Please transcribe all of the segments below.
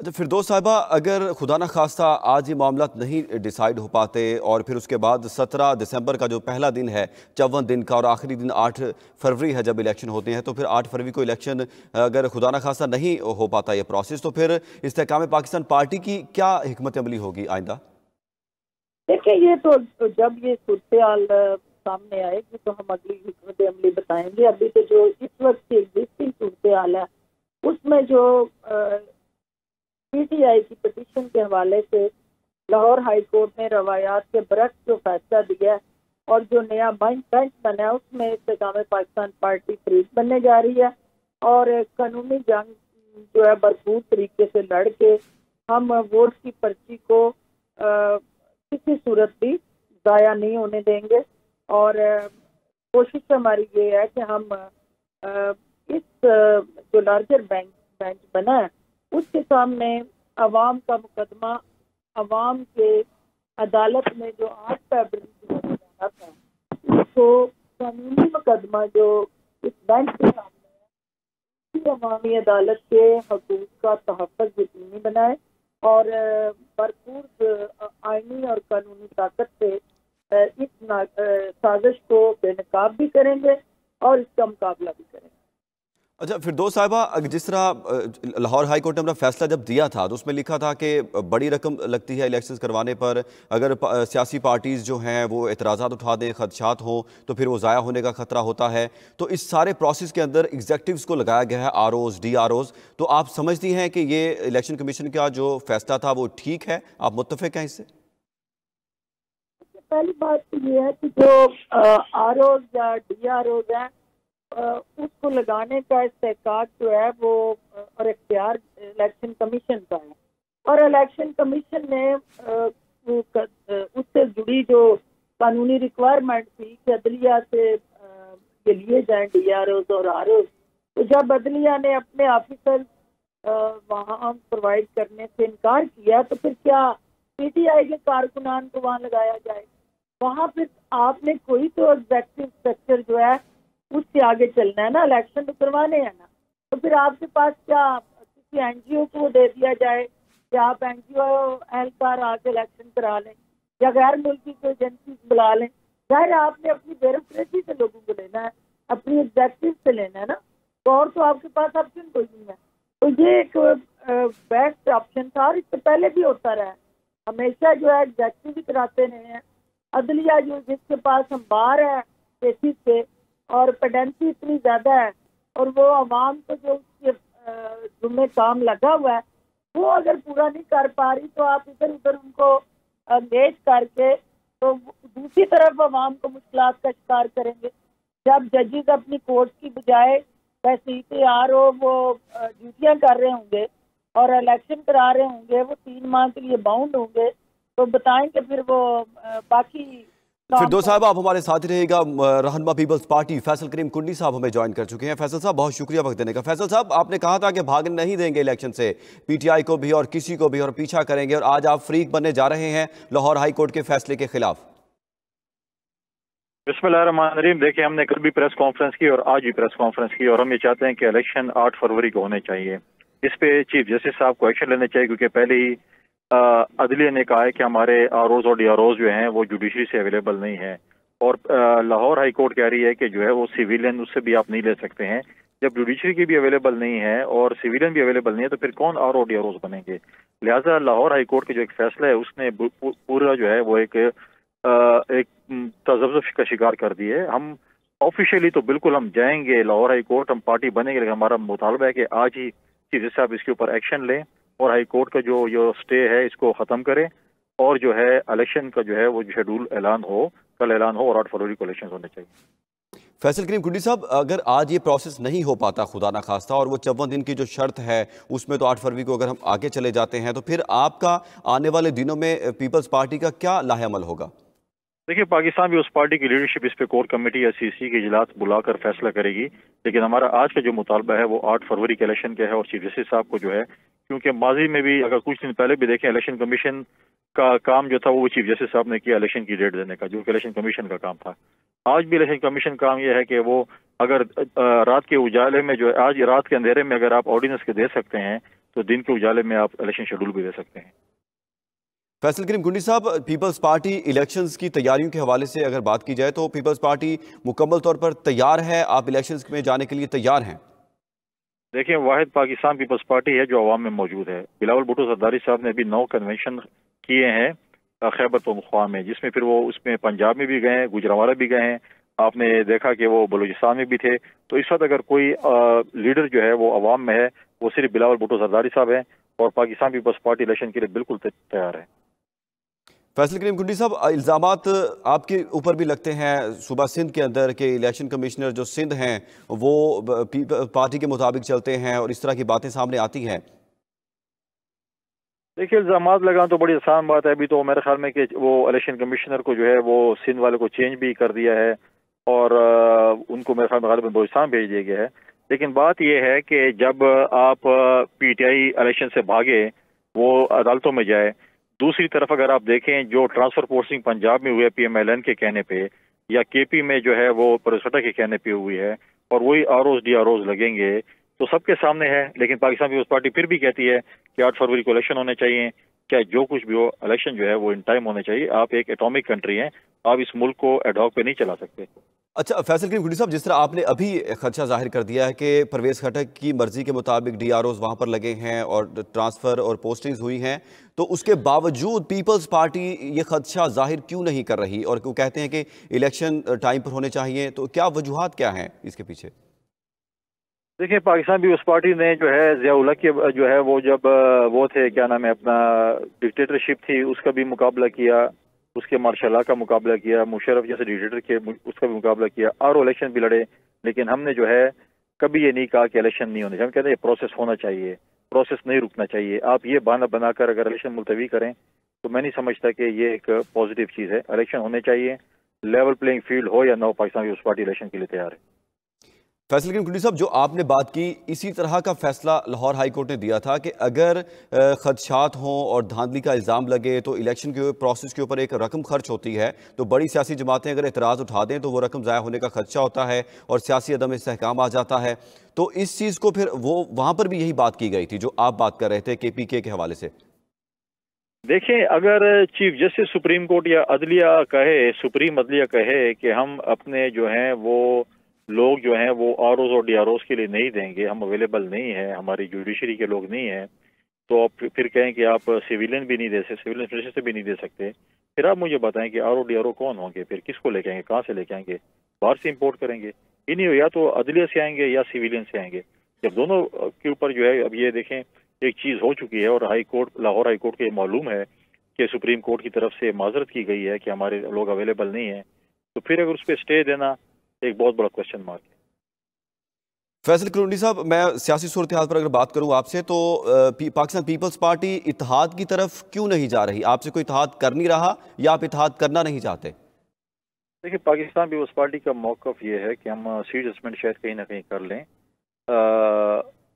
اچھا فردوس صاحبہ، اگر خدا نہ خواستہ آج یہ معاملات نہیں ڈیسائیڈ ہو پاتے اور پھر اس کے بعد 17 دسمبر کا جو پہلا دن ہے 54 دن کا اور آخری دن 8 فروری ہے جب الیکشن ہوتے ہیں، تو پھر 8 فروری کو الیکشن اگر خدا نہ خواستہ نہیں ہو پاتا یہ پروسیس، تو پھر استحکام پاکستان پارٹی کی کیا حکمت عملی ہوگی آئندہ؟ دیکھیں، یہ تو جب یہ صورتحال سامنے آئے گی تو ہم اگلی حکمت عملی بتائیں گے۔ ابھی تو جو اس وقت کی ایگزسٹنگ صورتحال ہے اس میں جو پی ٹی آئی کی پٹیشن کے حوالے سے لاہور ہائی کورٹ نے روایات کے برعکس جو فیصلہ دیا ہے اور جو نیا بینچ بنا ہے اس میں استحکام پاکستان پارٹی فریق بننے جا رہی ہے، اور قانونی جنگ جو ہے بھرپور طریقے سے لڑ کے ہم ووٹ کی پرچی کو کسی صورت بھی ضائع نہیں ہونے دیں گے، اور کوشش ہماری یہ ہے کہ ہم اس جو لارجر بینچ بنا ہے اس کے سامنے عوام کا مقدمہ، عوام کے عدالت میں جو 8 فروری کو جانا تھا اس کو قانونی مقدمہ جو اس بینچ کے سامنے ہے اسی عوامی عدالت کے حقوق کا تحفظ یقینی بنائے اور بھرپور آئینی اور قانونی طاقت سے اس سازش کو بے نقاب بھی کریں گے اور اس کا مقابلہ بھی کریں گے۔ اچھا فردوس صاحبہ، جس طرح لاہور ہائی کورٹ نے اپنا فیصلہ جب دیا تھا تو اس میں لکھا تھا کہ بڑی رقم لگتی ہے الیکشنز کروانے پر، اگر سیاسی پارٹیز جو ہیں وہ اعتراضات اٹھا دیں، خدشات ہوں تو پھر وہ ضائع ہونے کا خطرہ ہوتا ہے۔ تو اس سارے پروسیس کے اندر ایگزیکٹوز کو لگایا گیا ہے، R Os, D R Os, تو آپ سمجھتی ہیں کہ یہ الیکشن کمیشن کا جو فیصلہ تھا وہ ٹھیک ہے؟ آپ متفق ہیں اس سے؟ پہلی بات تو یہ ہے کہ جو آر اوز یا ڈی آر اوز ہیں اس کو لگانے کا استحقاق جو ہے وہ اور اختیار الیکشن کمیشن کا ہے، اور الیکشن کمیشن نے اس سے جڑی جو قانونی ریکوائرمنٹ تھی کہ عدلیہ سے یہ لیے جائیں ڈی آر اوز اور آر اوز، تو جب عدلیہ نے اپنے آفیسر وہاں پرووائڈ کرنے سے انکار کیا تو پھر کیا پی ٹی آئی کے کارکنان کو وہاں لگایا جائے؟ وہاں پھر آپ نے کوئی تو ایگزیکٹو اسٹرکچر جو ہے اس سے آگے چلنا ہے نا، الیکشن تو کروانے ہیں نا، تو پھر آپ کے پاس کیا کسی این جی او کو دے دیا جائے کہ آپ این جی او اہلکار آ کے الیکشن کرا لیں یا غیر ملکی کو ایجنسی بلا لیں؟ ظاہر آپ نے اپنی بیوروکریسی سے لوگوں کو لینا ہے، اپنی ایگزیکٹو سے لینا ہے نا، اور تو آپ کے پاس آپشن کوئی نہیں ہے۔ تو یہ ایک بیسٹ آپشن تھا اور اس سے پہلے بھی ہوتا رہا ہے، ہمیشہ جو ہے ایگزیکٹو بھی کراتے رہے ہیں، عدلیہ جو جس کے پاس ہم باہر ہے کیسز سے اور پیڈنسی اتنی زیادہ ہے اور وہ عوام کو جو اس کے ذمہ کام لگا ہوا ہے وہ اگر پورا نہیں کر پا رہی تو آپ ادھر ادھر ان کو انگیج کر کے تو دوسری طرف عوام کو مشکلات کا شکار کریں گے۔ جب ججز اپنی کورٹ کی بجائے تحصیل آر او وہ ڈیوٹیاں کر رہے ہوں گے اور الیکشن کرا رہے ہوں گے، وہ 3 ماہ کے لیے باؤنڈ ہوں گے، تو بتائیں کہ پھر وہ باقی فردوس صاحب آپ ہمارے ساتھ ہی رہے گا۔ رہنما پیپلز پارٹی فیصل کریم کنڈی صاحب ہمیں جوائن کر چکے ہیں۔ فیصل صاحب بہت شکریہ وقت دینے کا۔ فیصل صاحب، آپ نے کہا تھا کہ بھاگنے نہیں دیں گے الیکشن سے، پی ٹی آئی کو بھی اور کسی کو بھی، اور پیچھا کریں گے، اور آج آپ فریق بننے جا رہے ہیں لاہور ہائی کورٹ کے فیصلے کے خلاف۔ بسم اللہ الرحمن الرحیم۔ دیکھیں، ہم نے کل بھی پریس کانفرنس کی اور آج بھی پریس کانفرنس کی، اور ہم یہ چاہتے ہیں کہ الیکشن 8 فروری کو ہونے چاہیے۔ اس پہ چیف جسٹس صاحب کو ایکشن لینا چاہیے، کیونکہ پہلے ہی عدلیہ نے کہا ہے کہ ہمارے آر اوز اور ڈی آر اوز جو ہیں وہ جوڈیشری سے اویلیبل نہیں ہیں، اور لاہور ہائی کورٹ کہہ رہی ہے کہ جو ہے وہ سویلین اس سے بھی آپ نہیں لے سکتے ہیں۔ جب جوڈیشری کی بھی اویلیبل نہیں ہے اور سویلین بھی اویلیبل نہیں ہے تو پھر کون R O D R Os بنیں گے؟ لہٰذا لاہور ہائی کورٹ کا جو ایک فیصلہ ہے اس نے پورا جو ہے وہ ایک تذبذب کا شکار کر دی ہے۔ ہم آفیشیلی تو بالکل ہم جائیں گے لاہور ہائی کورٹ، ہم پارٹی بنیں گے، لیکن ہمارا مطالبہ ہے کہ آج ہی چیف جسٹس صاحب اس کے اوپر ایکشن لیں اور ہائی کورٹ کا جو اسٹے ہے اس کو ختم کریں، اور جو ہے الیکشن کا جو ہے وہ شیڈول اعلان ہو، کل اعلان ہو، اور 8 فروری کو الیکشن ہونے چاہیے۔ فیصل کریم کنڈی صاحب، اگر آج یہ پروسیس نہیں ہو پاتا خدا نہ خواستہ، اور وہ 54 دن کی جو شرط ہے اس میں تو 8 فروری کو اگر ہم آگے چلے جاتے ہیں، تو پھر آپ کا آنے والے دنوں میں پیپلز پارٹی کا کیا لاہ عمل ہوگا؟ دیکھیے، پاکستان بھی اس پارٹی کی لیڈرشپ اس پہ کور کمیٹی یا سی سی کے اجلاس بلا کر فیصلہ کرے گی، لیکن ہمارا آج کا جو مطالبہ ہے وہ 8 فروری کے الیکشن کا ہے، اور چیف جسٹس صاحب کو جو ہے، کیونکہ ماضی میں بھی اگر کچھ دن پہلے بھی دیکھیں الیکشن کمیشن کا کام جو تھا وہ چیف جسٹس صاحب نے کیا الیکشن کی ڈیٹ دینے کا، جو کہ الیکشن کمیشن کا کام تھا۔ آج بھی الیکشن کمیشن کام یہ ہے کہ وہ اگر رات کے اجالے میں جو ہے، آج رات کے اندھیرے میں اگر آپ آرڈیننس کے دے سکتے ہیں تو दिन के उजाले में आप इलेक्शन शेड्यूल भी दे सकते हैं। फैसल करीम गुंडी साहब, पीपल्स पार्टी इलेक्शंस की तैयारियों के हवाले से अगर बात की जाए तो पीपल्स पार्टी मुकम्मल तौर पर तैयार है, आप इलेक्शंस में जाने के लिए तैयार हैं? देखिए, वाहिद पाकिस्तान पीपल्स पार्टी है जो अवाम में मौजूद है। बिलावल भुट्टो जरदारी साहब ने अभी 9 कन्वेंशन किए हैं खैबर पख्तूनख्वा में, जिसमें फिर वो उसमें पंजाब में भी गए हैं, गुजरांवाला भी गए हैं, आपने देखा कि वो बलूचिस्तान में भी थे। तो इस वक्त अगर कोई लीडर जो है वो अवाम में है, वो सिर्फ बिलावल भुट्टो जरदारी साहब हैं, और पाकिस्तान पीपल्स पार्टी इलेक्शन के लिए बिल्कुल तैयार है। फैसल करीम गुंडी साहब, इल्ज़ामात आपके ऊपर भी लगते हैं सूबा सिंध के अंदर के इलेक्शन कमिश्नर जो सिंध हैं वो पार्टी के मुताबिक चलते हैं और इस तरह की बातें सामने आती हैं। देखिए, इल्ज़ामात लगाना तो बड़ी आसान बात है। अभी तो मेरे ख्याल में कि वो इलेक्शन कमिश्नर को जो है वो सिंध वाले को चेंज भी कर दिया है, और उनको मेरे ख्याल में गालिबन बलूचिस्तान भेज दिया गया है। लेकिन बात यह है कि जब आप पीटीआई इलेक्शन से भागे, वो अदालतों में जाए, दूसरी तरफ अगर आप देखें जो ट्रांसफर पोस्टिंग पंजाब में हुए पीएमएलएन के कहने पे, या केपी में जो है वो परसोटा के कहने पे हुई है, और वही आरओज डीआरओज लगेंगे, तो सबके सामने है। लेकिन पाकिस्तान पीपल्स पार्टी फिर भी कहती है कि 8 फरवरी को इलेक्शन होने चाहिए, चाहे जो कुछ भी हो, इलेक्शन जो है वो इन टाइम होने चाहिए। आप एक एटॉमिक कंट्री हैं, आप इस मुल्क को एडहॉक पे नहीं चला सकते। अच्छा फैसल करीम गुंडी साहब, जिस तरह आपने अभी खदशा जाहिर कर दिया है कि परवेज़ खटक की मर्जी के मुताबिक डीआरओज वहाँ पर लगे हैं और ट्रांसफ़र और पोस्टिंग्स हुई हैं, तो उसके बावजूद पीपल्स पार्टी ये खदशा जाहिर क्यों नहीं कर रही और क्यों कहते हैं कि इलेक्शन टाइम पर होने चाहिए? तो क्या वजूहात क्या हैं इसके पीछे? देखिए, पाकिस्तान पीपल्स पार्टी ने जो है ज़िया-उल हक के जो है वो जब वो थे, क्या नाम है अपना, डिक्टेटरशिप थी, उसका भी मुकाबला किया, उसके मार्शल का मुकाबला किया, मुशर्रफ जैसे डिक्टेटर के उसका भी मुकाबला किया, और इलेक्शन भी लड़े। लेकिन हमने जो है कभी ये नहीं कहा कि इलेक्शन नहीं होने चाहिए। हम कहते हैं प्रोसेस होना चाहिए, प्रोसेस नहीं रुकना चाहिए। आप ये बहाना बनाकर अगर इलेक्शन मुलतवी करें तो मैं नहीं समझता कि ये एक पॉजिटिव चीज़ है। इलेक्शन होने चाहिए, लेवल प्लेइंग फील्ड हो या ना हो, पाकिस्तान पीपल्स पार्टी इलेक्शन के लिए तैयार है। फैसल करीम गुंडी साहब, जो आपने बात की, इसी तरह का फैसला लाहौर हाई कोर्ट ने दिया था कि अगर खदशात हों और धांधली का इल्ज़ाम लगे तो इलेक्शन के प्रोसेस के ऊपर एक रकम खर्च होती है, तो बड़ी सियासी जमातें अगर एतराज़ उठा दें तो वो रकम ज़ाया होने का खदशा होता है और सियासी अदम इस्तेहकाम आ जाता है। तो इस चीज़ को फिर वो वहाँ पर भी यही बात की गई थी जो आप बात कर रहे थे KPK के हवाले से। देखें, अगर चीफ जस्टिस सुप्रीम कोर्ट या अदलिया कहे, सुप्रीम अदलिया कहे कि हम अपने जो हैं वो लोग जो हैं वो आरओज और डीआरओज के लिए नहीं देंगे, हम अवेलेबल नहीं है, हमारी जुडिशरी के लोग नहीं हैं, तो आप फिर कहें कि आप सिविलियन भी नहीं दे सकते, सिविलियन स्टेशन से भी नहीं दे सकते, फिर आप मुझे बताएं कि आरओ डीआरओ कौन होंगे, फिर किसको लेके आएंगे, कहाँ से लेके आएंगे? बाहर से इंपोर्ट करेंगे? इन्हीं या तो अदलिया से आएंगे या सिविलियन से आएंगे। जब दोनों के ऊपर जो है, अब ये देखें एक चीज़ हो चुकी है, और high court, Lahore high court को ये मालूम है कि सुप्रीम कोर्ट की तरफ से माजरत की गई है कि हमारे लोग अवेलेबल नहीं है, तो फिर अगर उस पर स्टे देना एक बहुत बड़ा क्वेश्चन मार्क है। फैसल करूंडी साहब, मैं सियासी सूरत हाल पर अगर बात करूं आपसे तो पाकिस्तान पीपल्स पार्टी इत्तेहाद की तरफ क्यों नहीं जा रही? आपसे कोई इत्तेहाद कर नहीं रहा या आप इत्तेहाद करना नहीं चाहते? देखिए, पाकिस्तान पीपल्स पार्टी का मौक़िफ़ ये है कि हम सीट एडजस्टमेंट शायद कहीं ना कहीं कर लें।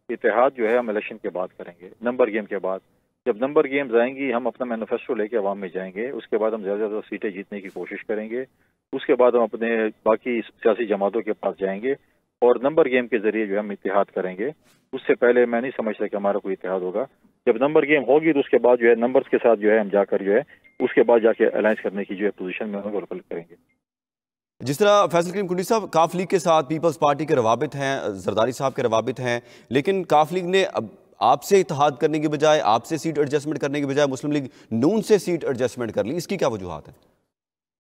इत्तेहाद जो है हम इलेक्शन के बाद करेंगे, नंबर गेम के बाद। जब नंबर गेम्स आएंगी हम अपना मैनिफेस्टो लेके अवाम में जाएंगे, उसके बाद हम ज़्यादा से ज़्यादा सीटें जीतने की कोशिश करेंगे, उसके बाद हम अपने बाकी सियासी जमातों के पास जाएंगे और नंबर गेम के जरिए जो है हम इत्तेहाद करेंगे। उससे पहले मैं नहीं समझता कि हमारा कोई इत्तेहाद होगा। जब नंबर गेम होगी तो उसके बाद जो है नंबर्स के साथ जो है हम जाकर जो है उसके बाद जाके अलायंस करने की जो है पोजीशन में हम डेवलप करेंगे। जिस तरह फैसल करीम कुंडी साहब, काफ लीग के साथ पीपल्स पार्टी के रवाबित हैं, जरदारी साहब के रवाबित हैं, लेकिन काफ लीग ने अब आपसे इत्तेहाद करने की बजाय, आपसे सीट एडजस्टमेंट करने की बजाय मुस्लिम लीग नून से सीट एडजस्टमेंट कर ली, इसकी क्या वजूहात है?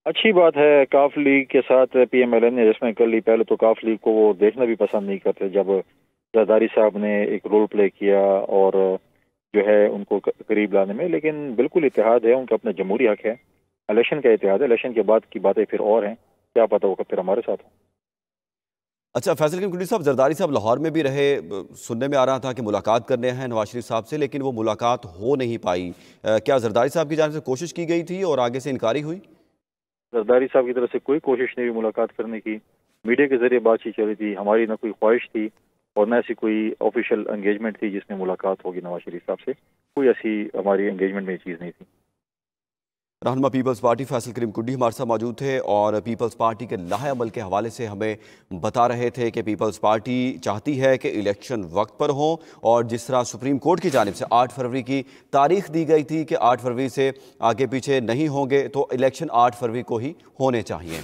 अच्छी बात है, काफ लीग के साथ पीएमएलएन ने एडजस्टमेंट कर ली। पहले तो काफ लीग को वो देखना भी पसंद नहीं करते जब जरदारी साहब ने एक रोल प्ले किया और जो है उनको करीब लाने में, लेकिन बिल्कुल इत्तेहाद है, उनका अपना जमहूरी हक है, इलेक्शन का इत्तेहाद है। इलेक्शन के बाद की बातें फिर और हैं, क्या पता होगा फिर हमारे साथ हो। अच्छा फैसल करीम कुंडी साहब, जरदारी साहब लाहौर में भी रहे, सुनने में आ रहा था कि मुलाकात करने हैं नवाज शरीफ साहब से, लेकिन वो मुलाकात हो नहीं पाई। क्या जरदारी साहब की जानिब से कोशिश की गई थी और आगे से इनकारी हुई? जरदारी साहब की तरफ से कोई कोशिश नहीं हुई मुलाकात करने की। मीडिया के जरिए बातचीत चली थी, हमारी ना कोई ख्वाहिश थी और न ऐसी कोई ऑफिशियल एंगेजमेंट थी जिसमें मुलाकात होगी नवाज शरीफ साहब से। कोई ऐसी हमारी एंगेजमेंट में ये चीज़ नहीं थी। रहनुमा पीपल्स पार्टी फैसल करीम कुड्डी हमारे साथ मौजूद थे और पीपल्स पार्टी के लाहे अमल के हवाले से हमें बता रहे थे कि पीपल्स पार्टी चाहती है कि इलेक्शन वक्त पर हों, और जिस तरह सुप्रीम कोर्ट की जानिब से 8 फरवरी की तारीख दी गई थी कि 8 फरवरी से आगे पीछे नहीं होंगे, तो इलेक्शन 8 फरवरी को ही होने चाहिए।